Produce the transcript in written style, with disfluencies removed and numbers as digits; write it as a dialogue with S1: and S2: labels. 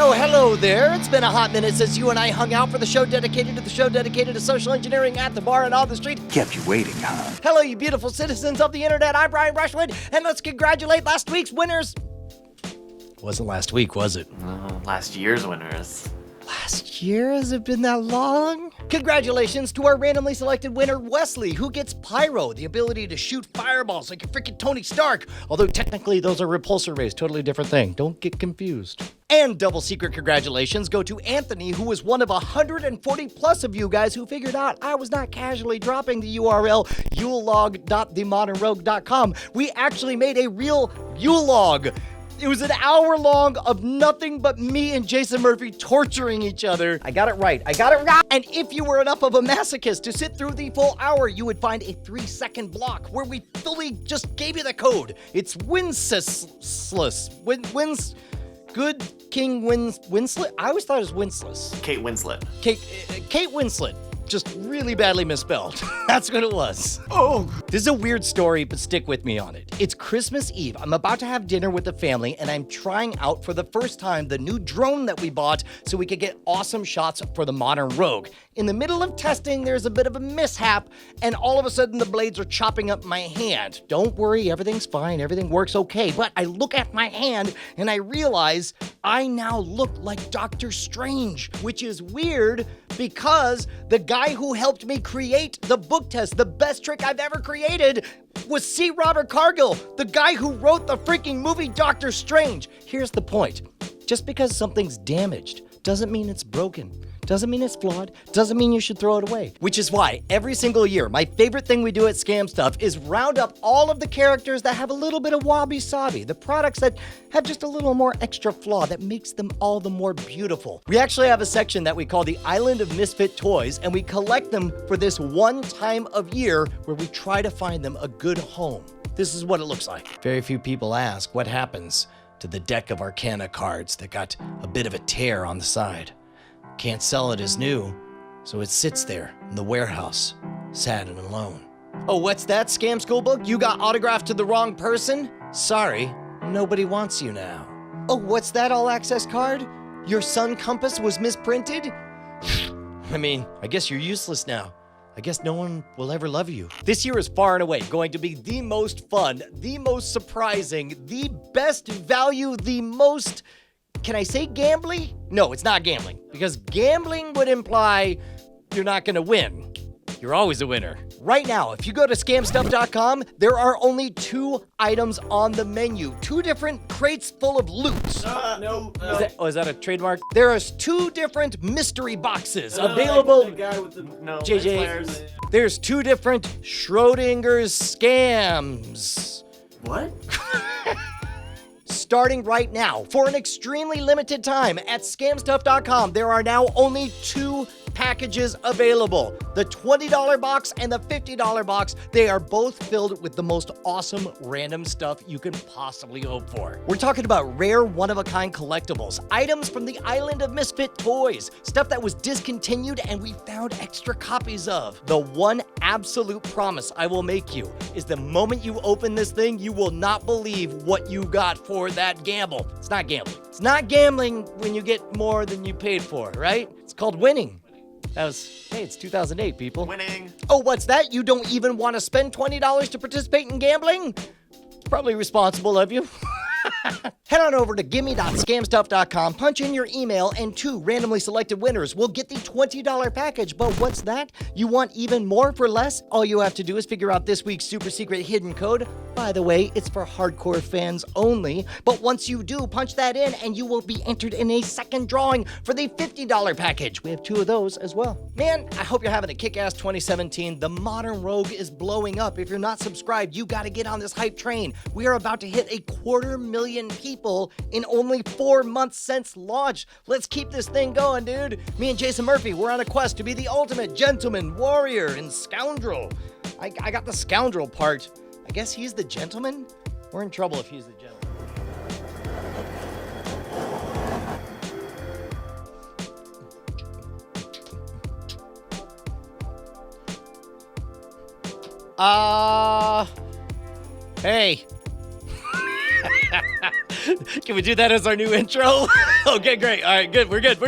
S1: Oh, hello there. It's been a hot minute since you and I hung out for the show dedicated to social engineering at the bar and on the street.
S2: Kept you waiting, huh?
S1: Hello, you beautiful citizens of the internet. I'm Brian Brushwood, and let's congratulate last week's winners. Wasn't last week, was it?
S3: Last year's winners.
S1: Last year? Has it been that long? Congratulations to our randomly selected winner, Wesley, who gets Pyro, the ability to shoot fireballs like a freaking Tony Stark. Although technically those are repulsor rays, totally different thing. Don't get confused. And double secret congratulations go to Anthony, who was one of 140 plus of you guys who figured out I was not casually dropping the URL ulelog.themodernrogue.com. We actually made a real ulog. It was an hour long of nothing but me and Jason Murphy torturing each other. I got it right. And if you were enough of a masochist to sit through the full hour, you would find a 3-second block where we fully just gave you the code. It's Winsless. Good King Winslet? I always thought it was Winsless.
S3: Kate Winslet.
S1: Kate Winslet. Just really badly misspelled. That's what it was. Oh, this is a weird story, but stick with me on it. It's Christmas Eve. I'm about to have dinner with the family, and I'm trying out for the first time the new drone that we bought so we could get awesome shots for the Modern Rogue. In the middle of testing, there's a bit of a mishap, and all of a sudden the blades are chopping up my hand. Don't worry, everything's fine, everything works okay. But I look at my hand, and I realize I now look like Doctor Strange, which is weird because the guy who helped me create the book test, the best trick I've ever created, was C. Robert Cargill, the guy who wrote the freaking movie Doctor Strange. Here's the point. Just because something's damaged doesn't mean it's broken. Doesn't mean it's flawed, doesn't mean you should throw it away. Which is why every single year, my favorite thing we do at Scam Stuff is round up all of the characters that have a little bit of wabi-sabi, the products that have just a little more extra flaw that makes them all the more beautiful. We actually have a section that we call the Island of Misfit Toys, and we collect them for this one time of year where we try to find them a good home. This is what it looks like. Very few people ask what happens to the deck of Arcana cards that got a bit of a tear on the side. Can't sell it as new, so it sits there in the warehouse, sad and alone. Oh, what's that, Scam School Book? You got autographed to the wrong person? Sorry, nobody wants you now. Oh, what's that all-access card? Your Sun Compass was misprinted? I mean, I guess you're useless now. I guess no one will ever love you. This year is far and away going to be the most fun, the most surprising, the best value, the most... Can I say gambling? No, it's not gambling, because gambling would imply you're not going to win. You're always a winner. Right now, if you go to scamstuff.com, there are only 2 items on the menu. 2 different crates full of loot.
S3: No.
S1: Is that a trademark? There are 2 different mystery boxes available.
S3: The guy with the
S1: JJ.
S3: flares.
S1: There's 2 different Schrodinger's scams.
S3: What?
S1: Starting right now, for an extremely limited time at scamstuff.com, there are now only 2 packages available. The $20 box and the $50 box, they are both filled with the most awesome random stuff you can possibly hope for. We're talking about rare one-of-a-kind collectibles, items from the Island of Misfit Toys, stuff that was discontinued and we found extra copies of. The one absolute promise I will make you is the moment you open this thing, you will not believe what you got for that gamble. It's not gambling. It's not gambling when you get more than you paid for, right? It's called winning. Hey, it's 2008, people.
S3: Winning.
S1: Oh, what's that? You don't even want to spend $20 to participate in gambling? Probably responsible of you. Head on over to gimme.scamstuff.com, punch in your email, and 2 randomly selected winners will get the $20 package. But what's that? You want even more for less? All you have to do is figure out this week's super secret hidden code. By the way, it's for hardcore fans only. But once you do, punch that in and you will be entered in a second drawing for the $50 package. We have 2 of those as well. Man, I hope you're having a kick-ass 2017. The Modern Rogue is blowing up. If you're not subscribed, you got to get on this hype train. We are about to hit 250,000 people in only 4 months since launch. Let's keep this thing going, dude. Me and Jason Murphy, we're on a quest to be the ultimate gentleman, warrior, and scoundrel. I got the scoundrel part. I guess he's the gentleman? We're in trouble if he's the gentleman. Hey. Can we do that as our new intro? Okay, great. All right, good. We're good.